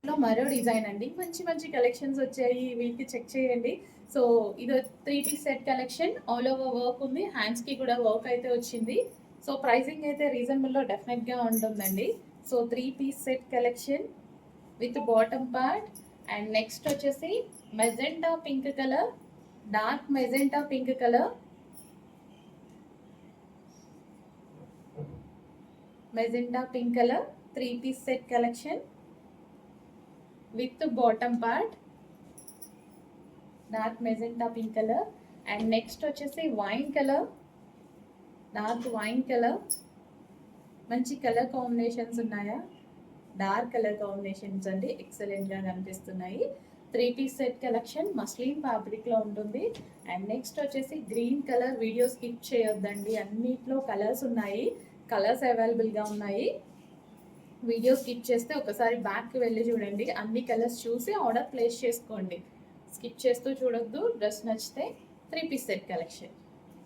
లో మరో డిజైన్ అండి. మంచి మంచి కలెక్షన్స్ వచ్చాయి. వీటికి చెక్ చేయండి. సో ఇది 3 piece set collection. All over work ఉంది. హ్యాండ్స్‌కి కూడా వర్క్ అయితే వచ్చింది. సో ప్రైసింగ్ అయితే రీజనబుల్‌లో డెఫినెట్‌గా ఉంటుందండి. So 3 piece set collection with bottom part. And next వచ్చేసి magenta pink colour, dark magenta pink colour, magenta pink colour 3 piece set collection with bottom part, dark magenta pink colour. And next వచ్చేసి wine colour, dark wine colour. మంచి colour combinations ఉన్నాయా? Dark colour combinations అండి, ఎక్సలెంట్గా కనిపిస్తున్నాయి. 3 piece set collection muslin ఫ్యాబ్రిక్లో ఉంటుంది. And next వచ్చేసి green colour. Video skip చేయొద్దండి, అన్నిట్లో కలర్స్ ఉన్నాయి, కలర్స్ అవైలబుల్గా ఉన్నాయి. వీడియో స్కిప్ చేస్తే ఒకసారి బ్యాక్కి వెళ్ళి చూడండి, అన్ని కలర్స్ చూసి ఆర్డర్ ప్లేస్ చేసుకోండి. స్కిప్ చేస్తూ చూడొద్దు. డ్రెస్ నచ్చితే 3 పీస్ సెట్ కలెక్షన్.